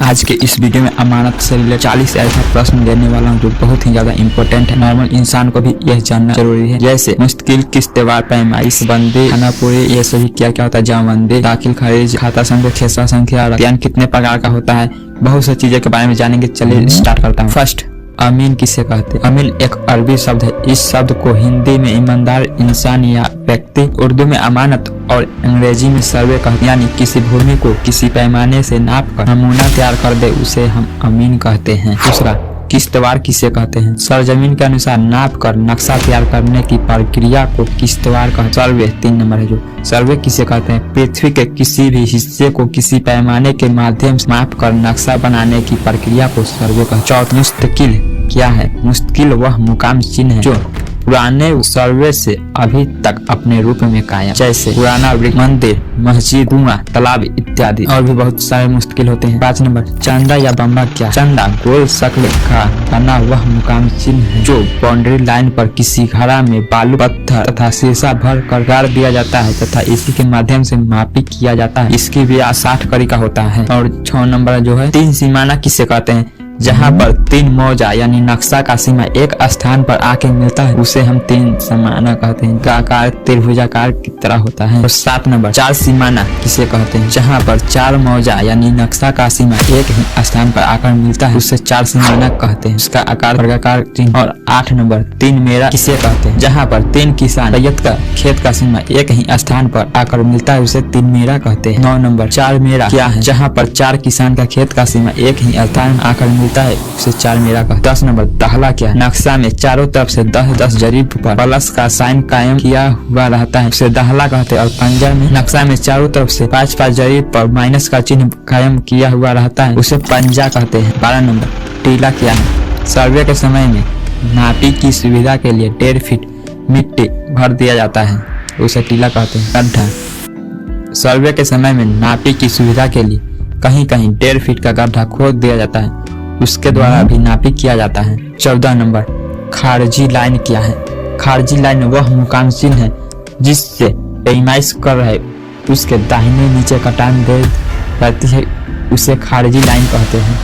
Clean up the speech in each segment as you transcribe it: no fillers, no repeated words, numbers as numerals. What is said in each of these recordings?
आज के इस वीडियो में अमानत से रिलेटेड 40 ऐसा प्रश्न देने वाला हूँ जो बहुत ही ज्यादा इंपॉर्टेंट है। नॉर्मल इंसान को भी यह जानना जरूरी है। जैसे मुस्तकिल किस त्योहार, पैमाइश, बंदे, खाना पूरी, ये सभी क्या क्या होता है, जमाबंदी, दाखिल खारिज, खाता संख्या, खेसरा संख्या, रतियान कितने प्रकार का होता है, बहुत सी चीजों के बारे में जानेंगे। चलिए स्टार्ट करता हूँ। फर्स्ट, अमीन किसे कहते हैं? अमीन एक अरबी शब्द है। इस शब्द को हिंदी में ईमानदार इंसान या व्यक्ति, उर्दू में अमानत और अंग्रेजी में सर्वे कहते हैं। यानी किसी भूमि को किसी पैमाने से नाप कर नमूना तैयार कर दे उसे हम अमीन कहते हैं। दूसरा, किश्तवार किसे कहते हैं? सरजमीन के अनुसार नाप कर नक्शा तैयार करने की प्रक्रिया को किश्तवार कहते हैं। सर्वे 3 नंबर है जो सर्वे किसे कहते हैं? पृथ्वी के किसी भी हिस्से को किसी पैमाने के माध्यम से माप कर नक्शा बनाने की प्रक्रिया को सर्वे कहते हैं। चौथा, मुस्तकिल क्या है? मुस्तकिल वह मुकाम चिन्ह है जो पुराने सर्वे से अभी तक अपने रूप में कायम, जैसे पुराना मंदिर, मस्जिद, कुआं, तालाब इत्यादि। और भी बहुत सारे मुस्तकिल होते हैं। 5 नंबर, चंदा या बम्बा क्या? चंदा गोल शक्ल का बना वह मुकाम चिन्ह है जो बाउंड्री लाइन पर किसी घड़ा में बालू, पत्थर तथा शीशा भर कर गाड़ दिया जाता है तथा इसी के माध्यम से मापी किया जाता है। इसकी व्यास 60 कड़ी का होता है। और 6 नंबर जो है, 3 सीमाना किसे कहते हैं? जहाँ पर 3 मौजा यानी नक्शा का सीमा एक स्थान पर आके मिलता है उसे हम 3 सीमाना कहते हैं। का आकार त्रिभुजाकार की तरह होता है। और 7 नंबर, 4 सीमाना किसे कहते हैं? जहाँ पर 4 मौजा यानी नक्शा का सीमा एक ही स्थान पर आकर मिलता है उसे 4 सीमाना कहते हैं। उसका आकार वर्गाकार चिन्ह। और 8 नंबर, 3 मेरा किसे कहते हैं? जहाँ पर 3 किसान रैयत का खेत का सीमा एक ही स्थान पर आकर मिलता है उसे 3 मेरा कहते हैं। 9 नंबर, 4 मेरा क्या है? जहाँ पर 4 किसान का खेत का सीमा एक ही स्थान आकर मिलता है उसे 4 मेरा का। 10 नंबर, दाखला क्या है? नक्शा में चारों तरफ से 10-10 जरीब पर प्लस का साइन कायम किया हुआ रहता है उसे दाखला कहते हैं। और पंजा में नक्शा में चारों तरफ से 5-5 जरीब पर माइनस का चिन्ह कायम किया हुआ रहता है उसे पंजा कहते हैं। 12 नंबर, टीला क्या है? सर्वे के समय में नापी की सुविधा के लिए 1.5 फीट मिट्टी भर दिया जाता है उसे टीला कहते हैं। गड्ढा, सर्वे के समय में नापी की सुविधा के लिए कहीं कहीं 1.5 फीट का गड्ढा खोद दिया जाता है उसके द्वारा भी नापी किया जाता है। 14 नंबर, खारजी लाइन क्या है? खारजी लाइन वह मुकाम चिन्ह है जिससे पैमाइश कर रहे उसके दाहिने नीचे कटान दे जाती है उसे खारजी लाइन कहते हैं।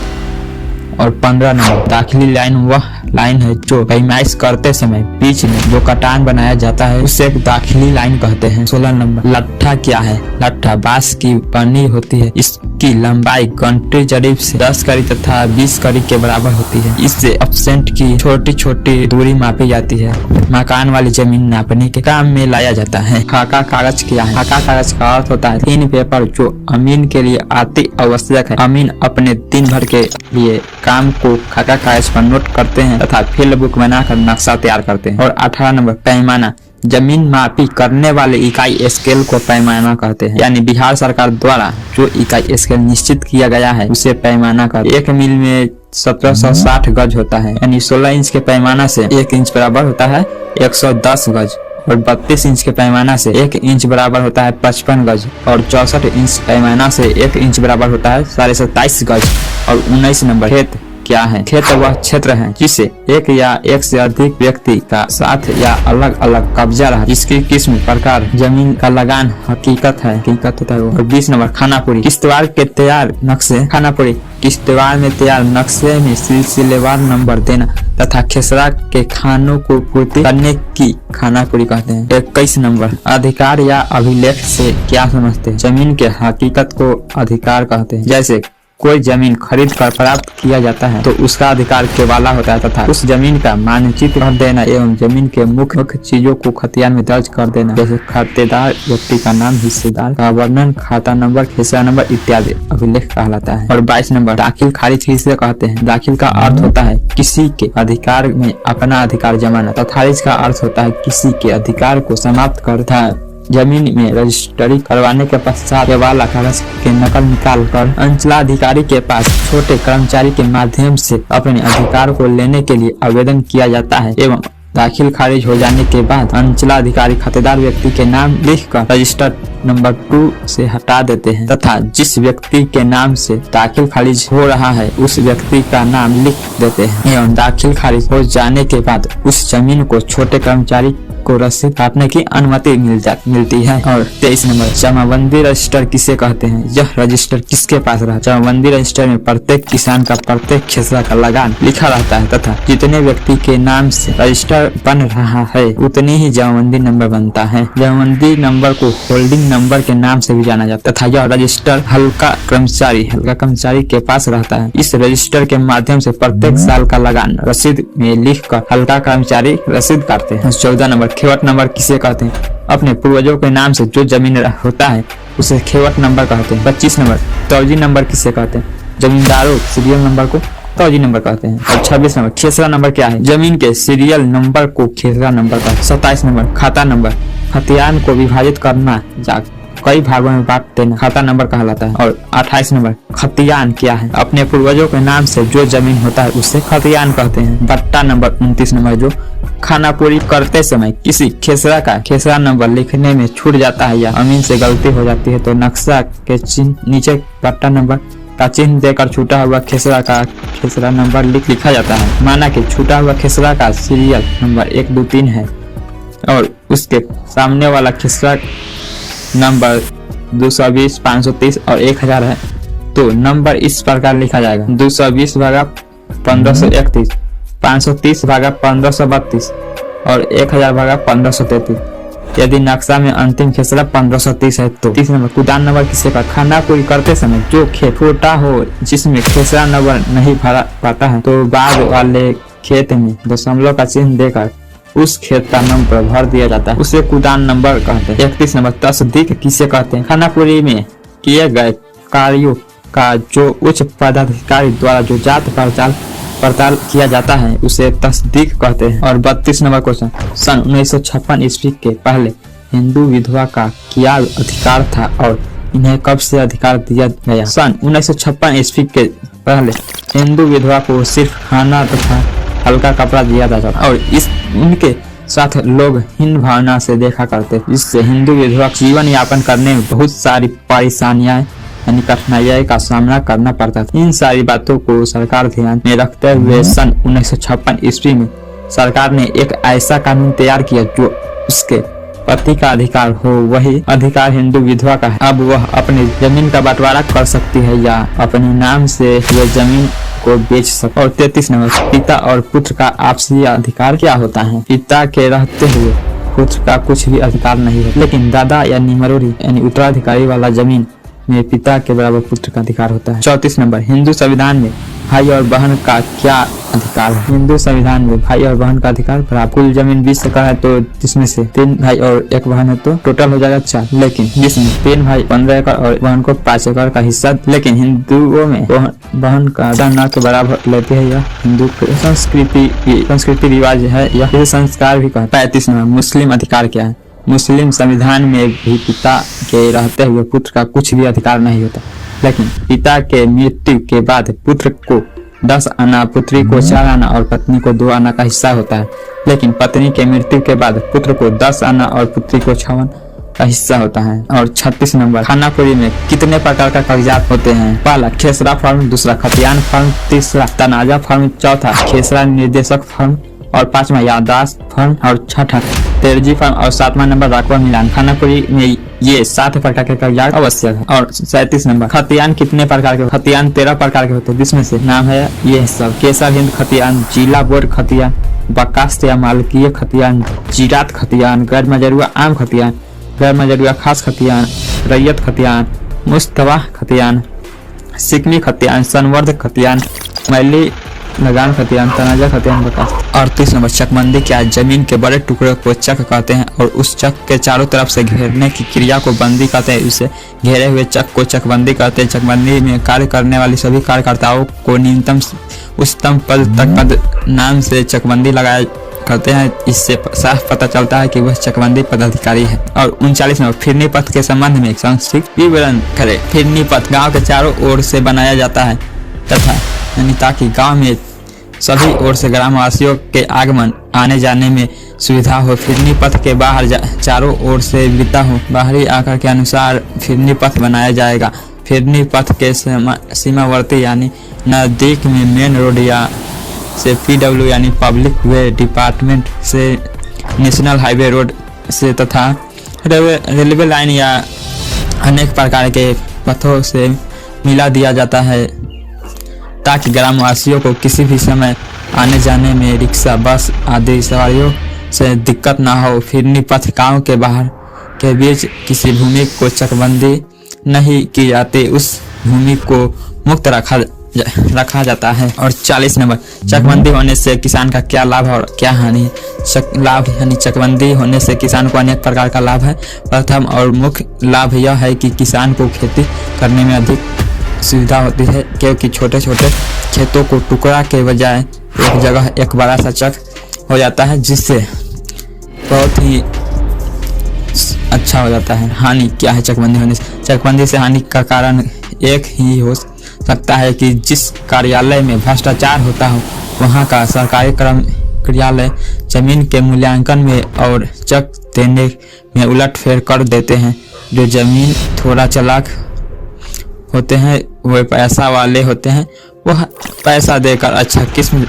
और 15 नंबर, दाखिली लाइन वह लाइन है जो पैमाइश करते समय बीच में जो कटान बनाया जाता है उसे दाखिली लाइन कहते हैं। 16 नंबर, लट्ठा क्या है? लट्ठा बांस की बनी होती है। इसकी लंबाई घंटे जरीब से 10 कड़ी तथा 20 कड़ी के बराबर होती है। इससे अपसेंट की छोटी छोटी दूरी मापी जाती है। मकान वाली जमीन नापने के काम में लाया जाता है। खाका कागज क्या है? खाका कागज का अर्थ होता है 3 पेपर जो अमीन के लिए अति आवश्यक है। अमीन अपने दिन भर के लिए काम को खाका कागज पर नोट करते हैं तथा फील्ड बुक बनाकर नक्शा तैयार करते हैं। और 18 नंबर, पैमाना जमीन मापी करने वाले इकाई स्केल को पैमाना कहते हैं। यानी बिहार सरकार द्वारा जो इकाई स्केल निश्चित किया गया है उसे पैमाना कहते हैं। 1 मील में 1760 गज होता है यानी 16 इंच के पैमाना से 1 इंच बराबर होता है 110 गज। और 32 इंच के पैमाना से 1 इंच बराबर होता है 55 गज। और 64 इंच पैमाना से 1 इंच बराबर होता है 27.5 गज। और 19 नंबर, खेत क्या है? खेत वह क्षेत्र है जिसे एक या एक से अधिक व्यक्ति का साथ या अलग अलग कब्जा रहा जिसकी किस्म, प्रकार, जमीन का लगान हकीकत होता है। और 20 नंबर, खानापुरी किश्तवार के तैयार नक्शे। खानापुरी किश्तवार में तैयार नक्शे में सिलसिलेवार नंबर देना तथा खेसरा के खानों को पूर्ति करने की खानापुरी कहते हैं। 21 नंबर, अधिकार या अभिलेख से क्या समझते हैं? जमीन के हकीकत को अधिकार कहते हैं। जैसे कोई जमीन खरीद कर प्राप्त किया जाता है तो उसका अधिकार केवाला होता है तथा उस जमीन का मानचित्र कर देना एवं जमीन के मुख्य चीजों को खतियान में दर्ज कर देना, जैसे खातेदार, व्यक्ति का नाम, हिस्सेदार का वर्णन, खाता नंबर, खेसरा नंबर इत्यादि अभिलेख कहलाता है। और 22 नंबर, दाखिल खारिज किसे कहते हैं? दाखिल का अर्थ होता है किसी के अधिकार में अपना अधिकार जमाना तथा खारिज का अर्थ होता है किसी के अधिकार को समाप्त करता है। जमीन में रजिस्ट्री करवाने के पश्चात केवाला कागज के नकल निकाल कर अंचलाधिकारी के पास छोटे कर्मचारी के माध्यम से अपने अधिकार को लेने के लिए आवेदन किया जाता है एवं दाखिल खारिज हो जाने के बाद अंचलाधिकारी खातेदार व्यक्ति के नाम लिखकर रजिस्टर नंबर 2 से हटा देते हैं तथा जिस व्यक्ति के नाम से दाखिल खारिज हो रहा है उस व्यक्ति का नाम लिख देते हैं एवं दाखिल खारिज हो जाने के बाद उस जमीन को छोटे कर्मचारी को रसीद काटने की अनुमति मिलती है। और 23 नंबर जमाबंदी रजिस्टर किसे कहते हैं? यह रजिस्टर किसके पास रहता है? जमाबंदी रजिस्टर में प्रत्येक किसान का प्रत्येक खेसरा का लगान लिखा रहता है तथा जितने व्यक्ति के नाम से रजिस्टर बन रहा है उतनी ही जमाबंदी नंबर बनता है। जमाबंदी नंबर को होल्डिंग नंबर के नाम से भी जाना जाता है तथा यह रजिस्टर हल्का कर्मचारी के पास रहता है। इस रजिस्टर के माध्यम से प्रत्येक साल का लगान रसीद में लिखकर हल्का कर्मचारी रसीद काटते हैं। 14 नंबर खेवट नंबर किसे कहते हैं? अपने पूर्वजों के नाम से जो जमीन होता है उसे खेवट नंबर कहते हैं। 25 नंबर तौजी नंबर किसे कहते हैं? जमींदारों सीरियल नंबर को तौजी नंबर कहते हैं। और 26 नंबर खेसरा नंबर क्या है? जमीन के सीरियल नंबर को खेसरा नंबर कहते हैं। 27 नंबर खाता नंबर खतियान को विभाजित करना या कई भागों में बांट देना खाता नंबर कहलाता है। और 28 नंबर खतियान क्या है? अपने पूर्वजों के नाम से जो जमीन होता है उसे खतियान कहते हैं। बट्टा नंबर 29 नंबर जो खानापुरी करते समय किसी खेसरा का खेसरा नंबर लिखने में छूट जाता है या अमीन से गलती हो जाती है तो नक्शा के चिन्ह नीचे बट्टा नंबर का चिन्ह देकर छूटा हुआ खेसरा का खेसरा नंबर लिखा जाता है। माना कि छूटा हुआ खेसरा का सीरियल नंबर 1, 2, 3 है और उसके सामने वाला खेसरा नंबर 220, 530 और 1000 है तो नंबर इस प्रकार लिखा जाएगा 220 भागा 1531, 530 भागा 1532 और 1000 भागा 1533। यदि नक्शा में अंतिम खेसरा 1530 है तो 30 नंबर कुदान नंबर किसे का? खानापुरी करते समय जो खेत छोटा हो जिसमें खेसरा नंबर नहीं भरा पाता है तो बाद वाले खेत में दशमलव का चिन्ह देकर उस खेत का नंबर भर दिया जाता है, उसे कुदान नंबर कहते हैं। 31 नंबर तस्दीक किसे कहते हैं? खानापुरी में किए गए कार्यों का जो उच्च पदाधिकारी द्वारा जो जात पड़ताल किया जाता है उसे तस्दीक कहते हैं। और 32 नंबर क्वेश्चन सन 1956 ईस्वी के पहले हिंदू विधवा का क्या अधिकार था और इन्हें कब से अधिकार दिया गया? सन 1956 ईस्वी के पहले हिंदू विधवा को सिर्फ खाना तथा हल्का कपड़ा दिया जाता और उनके साथ लोग हीन भावना से देखा करते, जिससे हिंदू विधवा जीवन यापन करने में बहुत सारी परेशानियां यानी कठिनाइयों का सामना करना पड़ता था। इन सारी बातों को सरकार ध्यान में रखते हुए सन 1956 ईस्वी में सरकार ने एक ऐसा कानून तैयार किया जो उसके पति का अधिकार हो वही अधिकार हिंदू विधवा का है। अब वह अपनी जमीन का बंटवारा कर सकती है या अपने नाम से यह जमीन को बेच सकते। और 33 नंबर पिता और पुत्र का आपसी अधिकार क्या होता है? पिता के रहते हुए पुत्र का कुछ भी अधिकार नहीं है, लेकिन दादा यानी मरोरी यानी उत्तराधिकारी वाला जमीन में पिता के बराबर पुत्र का अधिकार होता है। 34 नंबर हिंदू संविधान में भाई और बहन का क्या अधिकार है? हिंदू संविधान में भाई और बहन का अधिकार बराबर। कुल जमीन 20 एकड़ है तो जिसमें से 3 भाई और 1 बहन है तो टोटल हो जाएगा 4, लेकिन जिसमें 3 भाई 15 एकड़ और बहन को 5 एकड़ का हिस्सा, लेकिन हिंदुओं में बहन का न के बराबर लेती है। यह हिंदू संस्कृति रिवाज है, यह संस्कार भी कहता है। 35 नंबर मुस्लिम अधिकार क्या है? मुस्लिम संविधान में भी पिता के रहते हुए पुत्र का कुछ भी अधिकार नहीं होता, लेकिन पिता के मृत्यु के बाद पुत्र को 10 आना, पुत्री को 4 आना और पत्नी को 2 आना का हिस्सा होता है, लेकिन पत्नी के मृत्यु के बाद पुत्र को 10 आना और पुत्री को 6 आना का हिस्सा होता है। और 36 नंबर खानापुरी में कितने प्रकार का कागजात होते हैं? पहला खेसरा फॉर्म, दूसरा खतियान फॉर्म, तीसरा तनाजा फॉर्म, चौथा खेसरा निर्देशक फॉर्म और 5वां याददाश्त फॉर्म और 6ठा तेरजी फॉर्म और 7वां नंबर राकवा मिलान। खानापुरी में ये 7 प्रकार के कागजात आवश्यक है। और 37 नंबर खतियान कितने प्रकार के? खतियान 13 प्रकार के होते हैं, जिसमें से नाम है ये सब केसर हिंद खतियान, जिला बोर्ड खतियान, बकास्त या मालकीय खतियान, जीरात खतियान, गैर मजरुआ आम खतियान, गैर मजरुआ खास खतियान, रैयत खतियान, मुस्तवा खतियान, सिकमी खतियान, संवर्ध खतियान, मैली लगान खतियान, तनाजा खतियान, बकास्त। 38 नंबर चकबंदी क्या है? जमीन के बड़े टुकड़े को चक कहते हैं और उस चक के चारों तरफ से घेरने की क्रिया को बंदी कहते हैं। इसे घेरे हुए चक को चकबंदी कहते हैं। चकबंदी में कार्य करने वाली सभी कार्यकर्ताओं को न्यूनतम उच्चतम पद तक पद नाम से चकबंदी लगाया करते हैं। इससे साफ पता चलता है कि वह चकबंदी पदाधिकारी है। और 39 नंबर फिरनी पथ के संबंध में संक्षिप्त विवरण करें। फिरनी पथ गाँव के चारों ओर से बनाया जाता है तथा यानी ताकि गांव में सभी ओर से ग्रामवासियों के आगमन आने जाने में सुविधा हो। फिरनी पथ के बाहर चारों ओर से वृत्ता हो। बाहरी आकार के अनुसार फिरनी पथ बनाया जाएगा। फिरनी पथ के सीमावर्ती यानी नजदीक में मेन रोड या से PW यानी पब्लिक वे डिपार्टमेंट से नेशनल हाईवे रोड से तथा रेलवे लाइन या अनेक प्रकार के पथों से मिला दिया जाता है ताकि ग्रामवासियों को किसी भी समय आने जाने में रिक्शा, बस आदि सवारियों से दिक्कत ना हो। फिरनी पथ गाँव के बाहर के बीच किसी भूमि को चकबंदी नहीं की जाती, उस भूमि को मुक्त रखा जाता है। और 40 नंबर, चकबंदी होने से किसान का क्या लाभ और क्या हानि है। लाभ यानी चकबंदी होने से किसान को अनेक प्रकार का लाभ है। प्रथम और मुख्य लाभ यह है कि किसान को खेती करने में अधिक सुविधा होती है, क्योंकि छोटे छोटे खेतों को टुकड़ा के बजाय एक जगह एक बड़ा सा चक हो जाता है, जिससे बहुत ही अच्छा हो जाता है। हानि क्या है चकबंदी होने से? चकबंदी से हानि का कारण एक ही हो सकता है कि जिस कार्यालय में भ्रष्टाचार होता हो वहाँ का सरकारी कार्यालय जमीन के मूल्यांकन में और चक देने में उलटफेर कर देते हैं। जो जमीन थोड़ा चालाक होते हैं वे पैसा वाले होते हैं, वह पैसा देकर अच्छा किस्म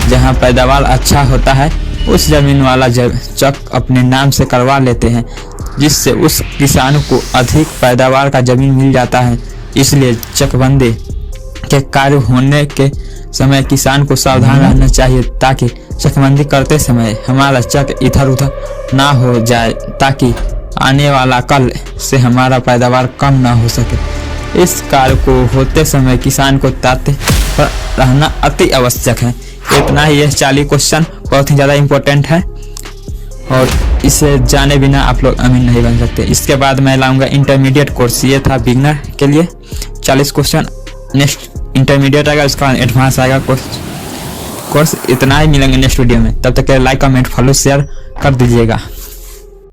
जहाँ पैदावार अच्छा होता है उस जमीन वाला चक अपने नाम से करवा लेते हैं, जिससे उस किसान को अधिक पैदावार का जमीन मिल जाता है। इसलिए चकबंदी के कार्य होने के समय किसान को सावधान रहना चाहिए ताकि चकबंदी करते समय हमारा चक इधर उधर ना हो जाए, ताकि आने वाला कल से हमारा पैदावार कम ना हो सके। इस कार्य को होते समय किसान को तत्पर पर रहना अति आवश्यक है। इतना ही, यह 40 क्वेश्चन बहुत ही ज़्यादा इम्पोर्टेंट है और इसे जाने बिना आप लोग अमीर नहीं बन सकते। इसके बाद मैं लाऊंगा इंटरमीडिएट कोर्स, ये था बिगनर के लिए 40 क्वेश्चन। नेक्स्ट इंटरमीडिएट आएगा, उसका बाद एडवांस आएगा कोर्स। इतना ही मिलेंगे नेक्स्ट वीडियो में, तब तक के लाइक कमेंट फॉलो शेयर कर दीजिएगा।